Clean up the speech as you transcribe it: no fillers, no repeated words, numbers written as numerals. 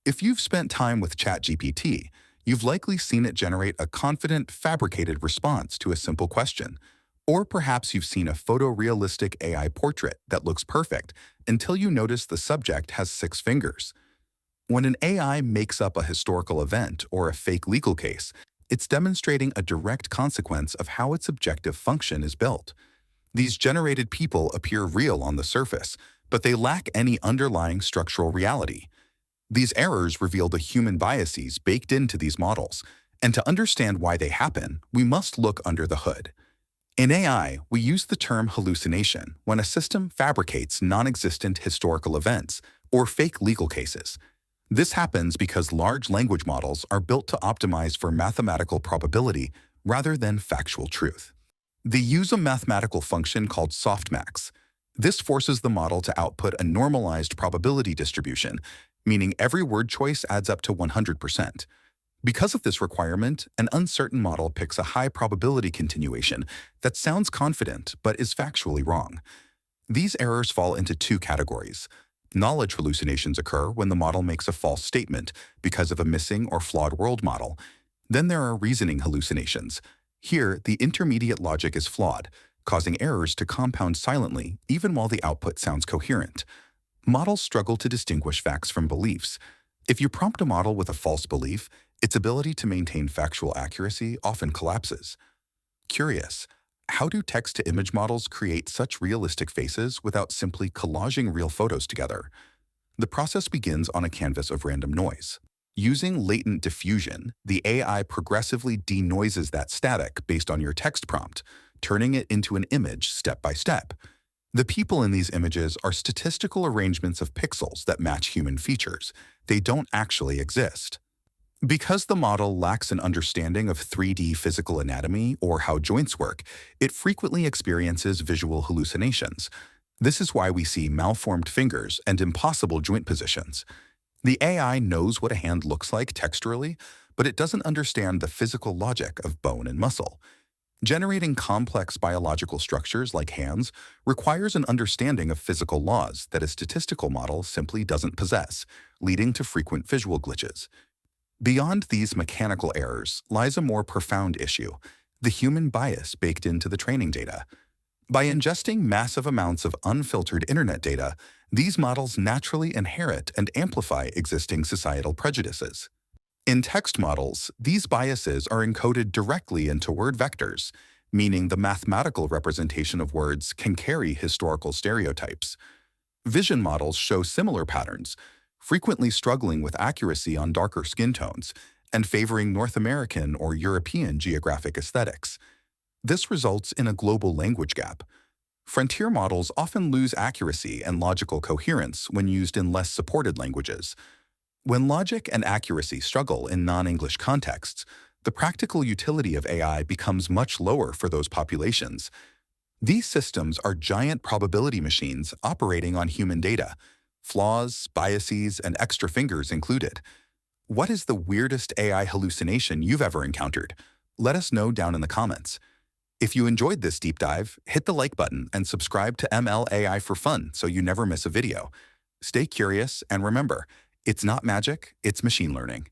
If you've spent time with ChatGPT, you've likely seen it generate a confident, fabricated response to a simple question. Or perhaps you've seen a photorealistic AI portrait that looks perfect until you notice the subject has 6 fingers. When an AI makes up a historical event or a fake legal case, it's demonstrating a direct consequence of how its objective function is built. These generated people appear real on the surface, but they lack any underlying structural reality. These errors reveal the human biases baked into these models, and to understand why they happen, we must look under the hood. In AI, we use the term hallucination when a system fabricates non-existent historical events or fake legal cases. This happens because large language models are built to optimize for mathematical probability rather than factual truth. They use a mathematical function called Softmax. This forces the model to output a normalized probability distribution, meaning every word choice adds up to 100%. Because of this requirement, an uncertain model picks a high probability continuation that sounds confident but is factually wrong. These errors fall into 2 categories. Knowledge hallucinations occur when the model makes a false statement because of a missing or flawed world model. Then there are reasoning hallucinations. Here, the intermediate logic is flawed, causing errors to compound silently even while the output sounds coherent. Models struggle to distinguish facts from beliefs. If you prompt a model with a false belief, its ability to maintain factual accuracy often collapses. Curious, how do text-to-image models create such realistic faces without simply collaging real photos together? The process begins on a canvas of random noise. Using latent diffusion, the AI progressively denoises that static based on your text prompt, turning it into an image step by step. The people in these images are statistical arrangements of pixels that match human features. They don't actually exist. Because the model lacks an understanding of 3D physical anatomy or how joints work, it frequently experiences visual hallucinations. This is why we see malformed fingers and impossible joint positions. The AI knows what a hand looks like texturally, but it doesn't understand the physical logic of bone and muscle. Generating complex biological structures like hands requires an understanding of physical laws that a statistical model simply doesn't possess, leading to frequent visual glitches. Beyond these mechanical errors lies a more profound issue: the human bias baked into the training data. By ingesting massive amounts of unfiltered internet data, these models naturally inherit and amplify existing societal prejudices. In text models, these biases are encoded directly into word vectors, meaning the mathematical representation of words can carry historical stereotypes. Vision models show similar patterns, frequently struggling with accuracy on darker skin tones and favoring North American or European geographic aesthetics. This results in a global language gap. Frontier models often lose accuracy and logical coherence when used in less supported languages. When logic and accuracy struggle in non-English contexts, the practical utility of AI becomes much lower for those populations. These systems are giant probability machines operating on human data, flaws, biases, and extra fingers included. What is the weirdest AI hallucination you've ever encountered? Let us know down in the comments. If you enjoyed this deep dive, hit the like button and subscribe to MLAI for fun so you never miss a video. Stay curious and remember, it's not magic, it's machine learning.